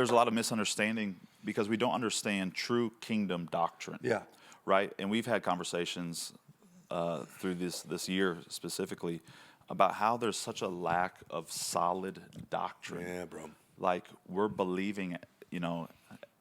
there's a lot of misunderstanding because we don't understand true kingdom doctrine. Yeah. Right? And we've had conversations through this year specifically about how there's such a lack of solid doctrine. Yeah, bro. Like we're believing,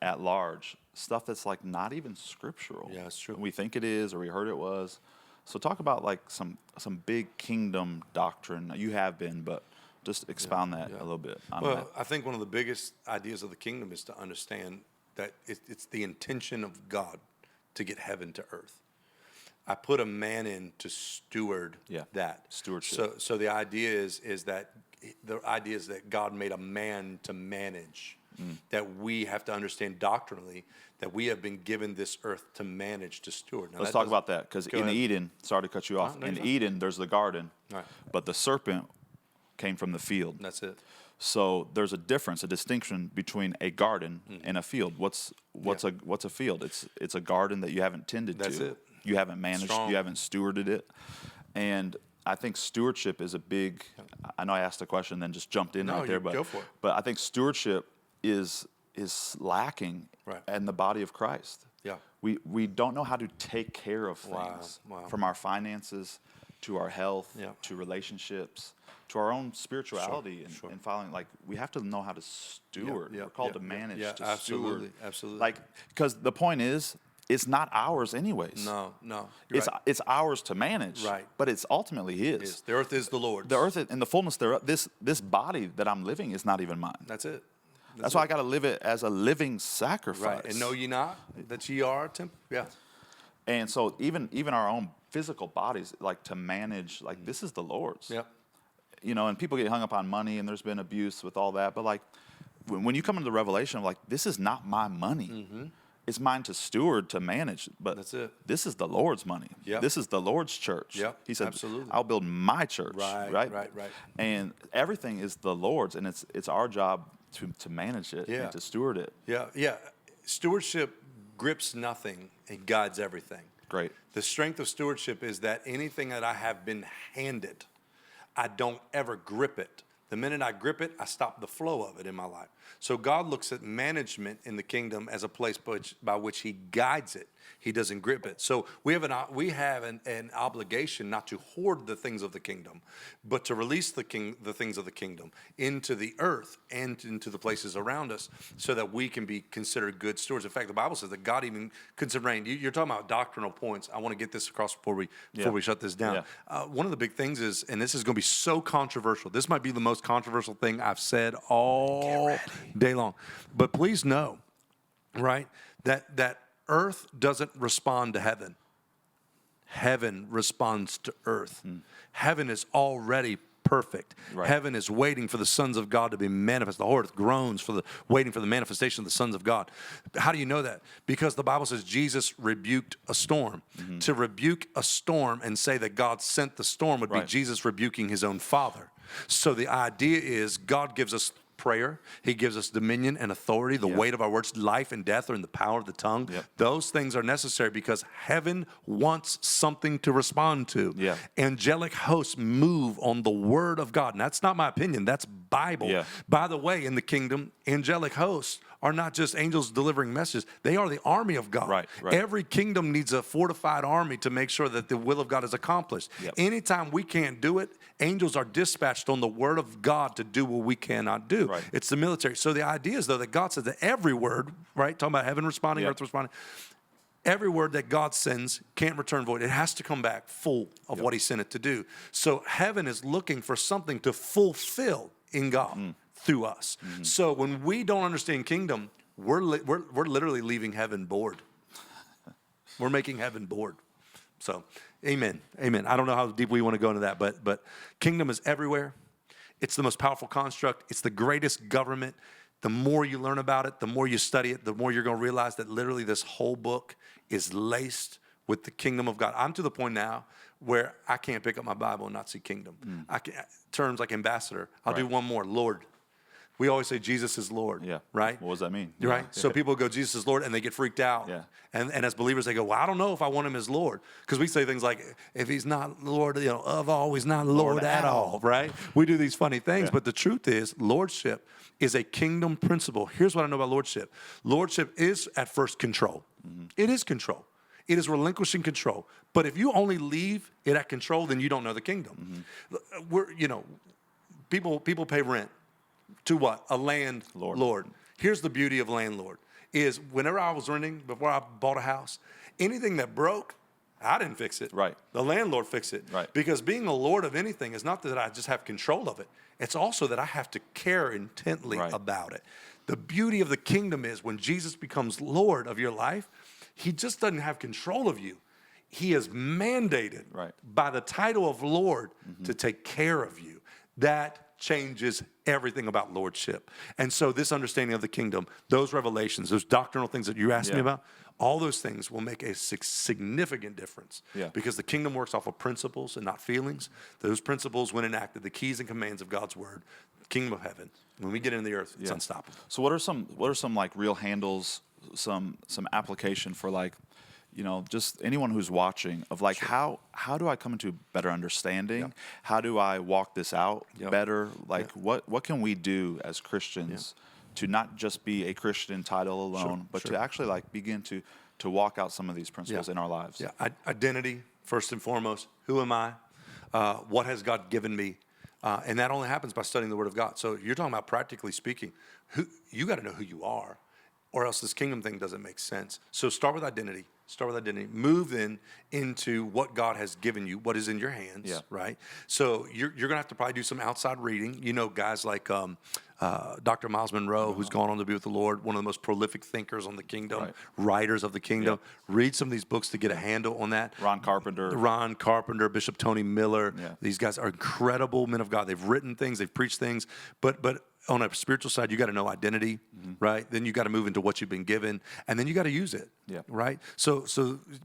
at large, stuff that's like not even scriptural. Yeah, it's true. We think it is, or we heard it was. So talk about like some big kingdom doctrine. You have been, but just expound that a little bit on that. Well, I think one of the biggest ideas of the kingdom is to understand that it's the intention of God to get heaven to earth. I put a man in to steward that. Stewardship. So the idea is that God made a man to manage. That we have to understand doctrinally that we have been given this earth to manage, to steward. Now, Let's talk about that, because in ahead. Eden, sorry to cut you off, no, in you're fine. Eden, there's the garden, Right. but the serpent came from the field. That's it. So there's a difference, a distinction between a garden and a field. What's a field? It's a garden that you haven't tended That's to. it. You haven't managed. Strong. You haven't stewarded it. And I think stewardship is a big. I know I asked a question and then just jumped in No, right there, you but go for it. But I think stewardship is lacking Right. in the body of Christ. Yeah. We don't know how to take care of Wow, things, wow. from our finances to our health Yeah. to relationships to our own spirituality Sure. and following. Like we have to know how to steward. Yeah, We're called yeah, to manage, yeah, to absolutely, steward. absolutely. Like, because the point is, it's not ours anyways. No. You're It's right. it's ours to manage. Right. But it's ultimately His. It is. The earth is the Lord's. The earth and the fullness thereof. This body that I'm living is not even mine. That's it. That's why I got to live it as a living sacrifice. Right. And know ye not that ye are a temple? Yeah. And so even our own physical bodies, like to manage, like this is the Lord's. Yep. And people get hung up on money, and there's been abuse with all that. But like when you come into the revelation of like, this is not my money. It's mine to steward, to manage. But That's it. This is the Lord's money. Yep. This is the Lord's church. Yep, He said, absolutely. I'll build my church. Right. And everything is the Lord's, and it's our job to manage it Yeah. and to steward it. Yeah. Stewardship grips nothing and guides everything. Great. The strength of stewardship is that anything that I have been handed, I don't ever grip it. The minute I grip it, I stop the flow of it in my life. So God looks at management in the kingdom as a place by which He guides it. He doesn't grip it. So we have an obligation not to hoard the things of the kingdom, but to release the things of the kingdom into the earth and into the places around us, so that we can be considered good stewards. In fact, the Bible says that God even considering. You're talking about doctrinal points. I want to get this across before we shut this down. One of the big things is, and this is going to be so controversial. This might be the most controversial thing I've said all day long. But please know, right, that earth doesn't respond to heaven. Heaven responds to earth. Heaven is already perfect. Right. Heaven is waiting for the sons of God to be manifest. The whole earth groans waiting for the manifestation of the sons of God. How do you know that? Because the Bible says Jesus rebuked a storm. To rebuke a storm and say that God sent the storm would be Jesus rebuking His own Father. So the idea is God gives us prayer. He gives us dominion and authority. The weight of our words, life and death are in the power of the tongue. Those things are necessary because heaven wants something to respond to. Angelic hosts move on the word of God. And that's not my opinion. That's Bible. By the way, in the kingdom, angelic hosts are not just angels delivering messages. They are the army of God. Right. Every kingdom needs a fortified army to make sure that the will of God is accomplished. Anytime we can't do it, angels are dispatched on the word of God to do what we cannot do. It's the military. So the idea is, though, that God says that every word, right, talking about heaven responding, earth responding, every word that God sends can't return void. It has to come back full of what He sent it to do. So heaven is looking for something to fulfill in God through us. So when we don't understand kingdom, we're literally leaving heaven bored. We're making heaven bored. So, amen. I don't know how deep we want to go into that, but kingdom is everywhere. It's the most powerful construct. It's the greatest government. The more you learn about it, the more you study it, the more you're going to realize that literally this whole book is laced with the kingdom of God. I'm to the point now where I can't pick up my Bible and not see kingdom. Terms like ambassador. I'll do one more, Lord. We always say Jesus is Lord. Yeah. Right? What does that mean? You're right. Yeah. So people go, Jesus is Lord, and they get freaked out. Yeah. And as believers, they go, well, I don't know if I want him as Lord. Because we say things like, if he's not Lord, of all, he's not Lord at all, right? We do these funny things, Yeah. but the truth is, lordship is a kingdom principle. Here's what I know about lordship. Lordship is at first control. It is control. It is relinquishing control. But if you only leave it at control, then you don't know the kingdom. People pay rent to what? A landlord. Here's the beauty of landlord is whenever I was renting, before I bought a house, anything that broke, I didn't fix it. Right. The landlord fixed it. Right. Because being the Lord of anything is not that I just have control of it. It's also that I have to care intently Right. about it. The beauty of the kingdom is when Jesus becomes Lord of your life, he just doesn't have control of you. He is mandated Right. by the title of Lord to take care of you. That changes everything about lordship. And so this understanding of the kingdom, those revelations, those doctrinal things that you asked me Yeah. about, all those things will make a significant difference. Yeah. Because the kingdom works off of principles and not feelings. Those principles, when enacted, the keys and commands of God's word, kingdom of heaven, when we get into the earth, it's Yeah. unstoppable. So what are some like real handles, some application for like, just anyone who's watching of like how do I come into better understanding? Yep. How do I walk this out Yep. better? Like what can we do as Christians to not just be a Christian title alone, but sure. to actually like begin to walk out some of these principles Yeah. in our lives? Yeah, identity, first and foremost. Who am I? What has God given me? And that only happens by studying the Word of God. So you're talking about practically speaking. You got to know who you are, or else this kingdom thing doesn't make sense. So start with identity. Move then into what God has given you, what is in your hands, Yeah. right? So you're going to have to probably do some outside reading. Guys like Dr. Miles Monroe, who's gone on to be with the Lord, one of the most prolific thinkers on the kingdom, Right. writers of the kingdom. Yeah. Read some of these books to get a handle on that. Ron Carpenter. Bishop Tony Miller. Yeah. These guys are incredible men of God. They've written things, they've preached things, but on a spiritual side, you got to know identity, right? Then you got to move into what you've been given, and then you got to use it, Yeah. right? So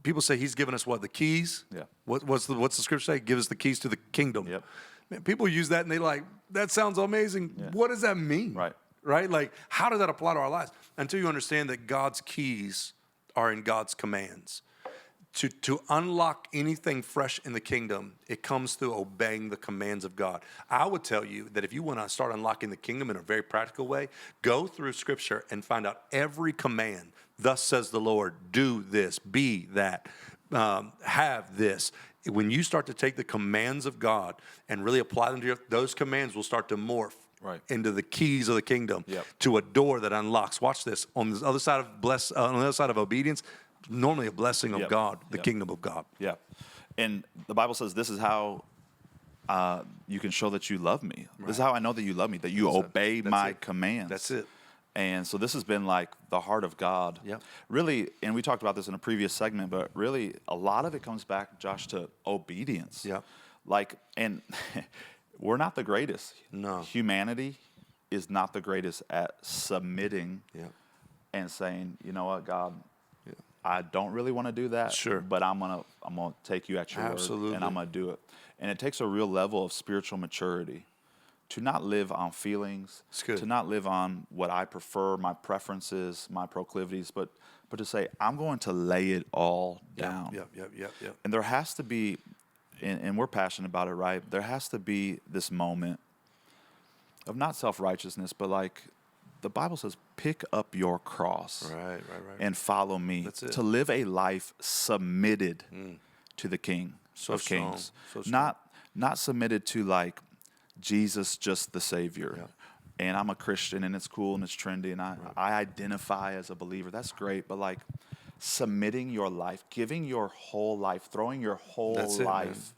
people say he's given us what, the keys? Yeah. What's the scripture say? Give us the keys to the kingdom. Yep. Man, people use that and they like, that sounds amazing. Yeah. What does that mean? Right. Right? Like, how does that apply to our lives? Until you understand that God's keys are in God's commands. To unlock anything fresh in the kingdom, it comes through obeying the commands of God. I would tell you that if you want to start unlocking the kingdom in a very practical way, go through Scripture and find out every command. Thus says the Lord, do this, be that, have this. When you start to take the commands of God and really apply them to your, those commands will start to morph Right. into the keys of the kingdom Yep. to a door that unlocks. Watch this. On the other side of on the other side of obedience, normally a blessing of Yep. God, the Yep. kingdom of God. Yeah. And the Bible says this is how you can show that you love me. This is how I know that you love me, that you obey That's my it. commands. That's it. And so this has been like the heart of God. Yep. Really, and we talked about this in a previous segment, but really a lot of it comes back, Josh, to obedience. Yep. Like, and we're not the greatest. No. Humanity is not the greatest at submitting Yeah. and saying, you know what, God, Yeah. I don't really want to do that. Sure. But I'm gonna take you at your Absolutely. word, and I'm gonna do it. And it takes a real level of spiritual maturity to not live on feelings, It's good. to not live on what I prefer, my preferences, my proclivities, but to say I'm going to lay it all down. Yep. And there has to be, and we're passionate about it, right? There has to be this moment of not self-righteousness, but like the Bible says, pick up your cross Right. and follow me. That's it. To live a life submitted to the King So of strong. Kings. So strong. Not submitted to like Jesus, just the Savior. Yeah. And I'm a Christian and it's cool and it's trendy and I identify as a believer. That's great. But like submitting your life, giving your whole life, throwing your whole That's it, life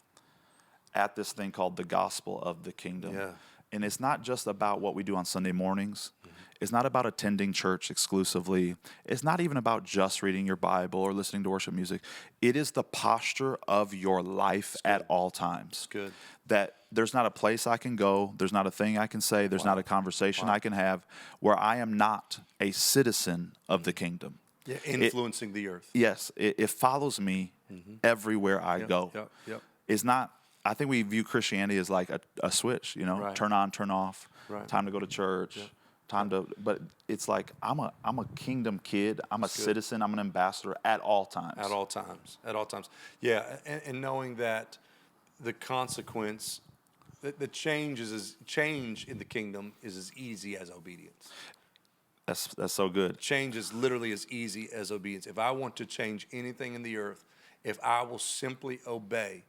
man. at this thing called the gospel of the kingdom. Yeah. And it's not just about what we do on Sunday mornings. It's not about attending church exclusively. It's not even about just reading your Bible or listening to worship music. It is the posture of your life at all times. good. That there's not a place I can go, there's not a thing I can say, there's not a conversation I can have where I am not a citizen of the kingdom. Yeah. Influencing the earth. Yes, it follows me everywhere I go. Yep. It's not, I think we view Christianity as like a switch, Right. turn on, turn off, Right. time to go to church, But it's like I'm a kingdom kid. I'm a citizen. I'm an ambassador at all times. At all times. At all times. Yeah, and knowing that the consequence, the change in the kingdom is as easy as obedience. That's so good. Change is literally as easy as obedience. If I want to change anything in the earth, if I will simply obey,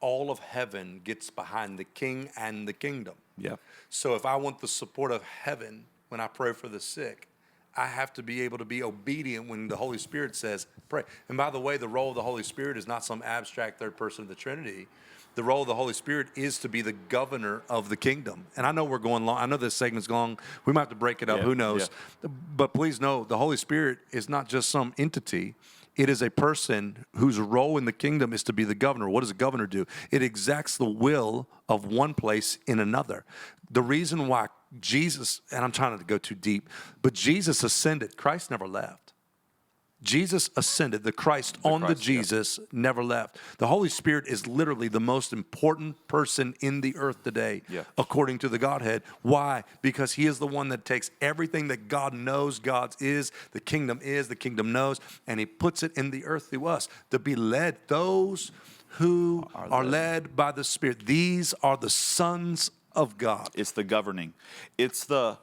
all of heaven gets behind the king and the kingdom. Yeah. So if I want the support of heaven when I pray for the sick, I have to be able to be obedient when the Holy Spirit says, pray. And by the way, the role of the Holy Spirit is not some abstract third person of the Trinity. The role of the Holy Spirit is to be the governor of the kingdom. And I know we're going long. I know this segment's long. We might have to break it up. Yeah, Who knows? yeah. But please know, the Holy Spirit is not just some entity. It is a person whose role in the kingdom is to be the governor. What does a governor do? It exacts the will of one place in another. The reason why Jesus, and I'm trying not to go too deep, but Jesus ascended. Christ never left. Jesus ascended. The Christ on the Jesus never left. The Holy Spirit is literally the most important person in the earth today, according to the Godhead. Why? Because he is the one that takes everything that God knows God's is, the kingdom knows, and he puts it in the earth through us to be led. Those who are led by the Spirit, these are the sons of God. It's the governing. It's the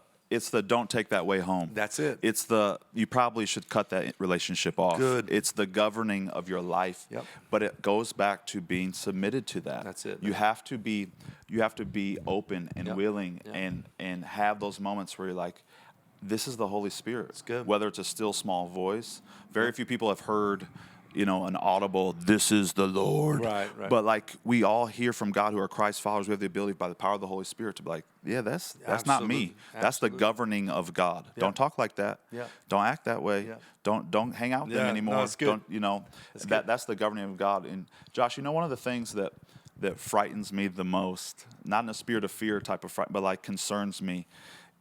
don't take that way home. That's it. It's you probably should cut that relationship off. Good. It's the governing of your life. Yep. But it goes back to being submitted to that. That's it. You have to be open and willing and have those moments where you're like, this is the Holy Spirit. It's good. Whether it's a still small voice. Very few people have heard an audible, this is the Lord. Right. But like we all hear from God who are Christ followers, we have the ability by the power of the Holy Spirit to be like, yeah, that's not me. That's the governing of God. Yeah. Don't talk like that. Yeah. Don't act that way. Yeah. Don't hang out with them anymore. No, it's good. That's the governing of God. And Josh, one of the things that frightens me the most, not in a spirit of fear type of fright, but like concerns me,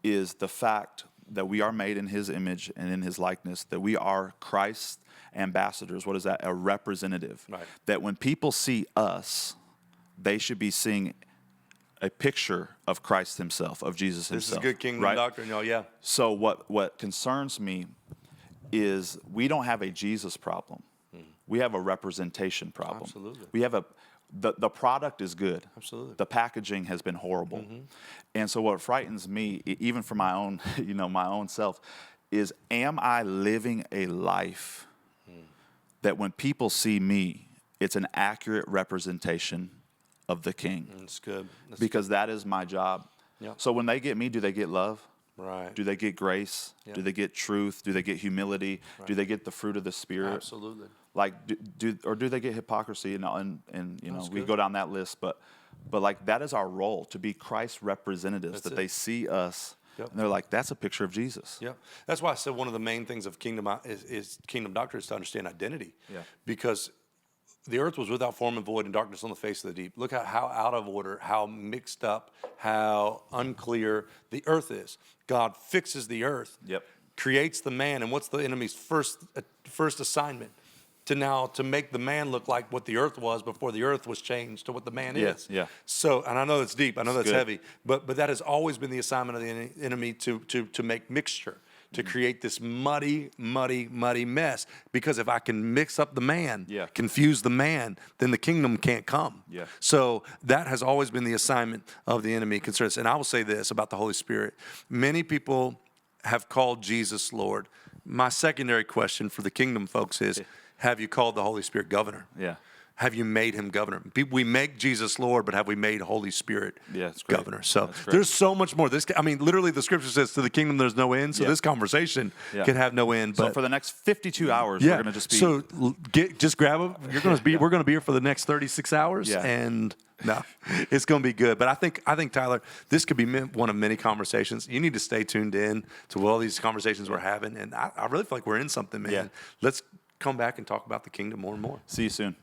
is the fact that we are made in his image and in his likeness, that we are Christ's ambassadors. What is that? A representative. Right. That when people see us, they should be seeing a picture of Christ himself, of Jesus himself. This is good kingdom doctrine, y'all. Yeah. So what concerns me is we don't have a Jesus problem. We have a representation problem. Absolutely. We have the product is good. Absolutely. The packaging has been horrible. And so what frightens me, even for my own, my own self, is am I living a life that when people see me, it's an accurate representation of the King? That's good. Because that is my job. Yeah. So when they get me, do they get love? Right. Do they get grace? Yeah. Do they get truth? Do they get humility? Right. Do they get the fruit of the Spirit? Absolutely. Like, do they get hypocrisy? And That's we good. go down that list. But like that is our role, to be Christ's representatives. That's that it. they see us Yep. and they're like, that's a picture of Jesus. Yeah, that's why I said one of the main things of kingdom is kingdom doctrine is to understand identity. Yeah. Because the earth was without form and void and darkness on the face of the deep. Look at how out of order, how mixed up, how unclear the earth is. God fixes the earth, Yep. creates the man, and what's the enemy's first assignment? To make the man look like what the earth was before the earth was changed to what the man is. Yeah. So, and I know that's deep, I know that's good. heavy, but that has always been the assignment of the enemy to make mixture, to create this muddy mess. Because if I can mix up the man, confuse the man, then the kingdom can't come. Yeah. So that has always been the assignment of the enemy concerning us. And I will say this about the Holy Spirit. Many people have called Jesus Lord. My secondary question for the kingdom folks is, have you called the Holy Spirit governor? Yeah. Have you made him governor? We make Jesus Lord, but have we made Holy Spirit that's great. governor? So That's great. there's so much more. Literally the scripture says to the kingdom there's no end. So this conversation can have no end. So But for the next 52 hours, we're going to just be. So just grab them. You're going to be. We're going to be here for the next 36 hours. Yeah. And no, it's going to be good. But I think Tyler, this could be one of many conversations. You need to stay tuned in to all these conversations we're having. And I really feel like we're in something, man. Yeah. Let's come back and talk about the kingdom more and more. See you soon.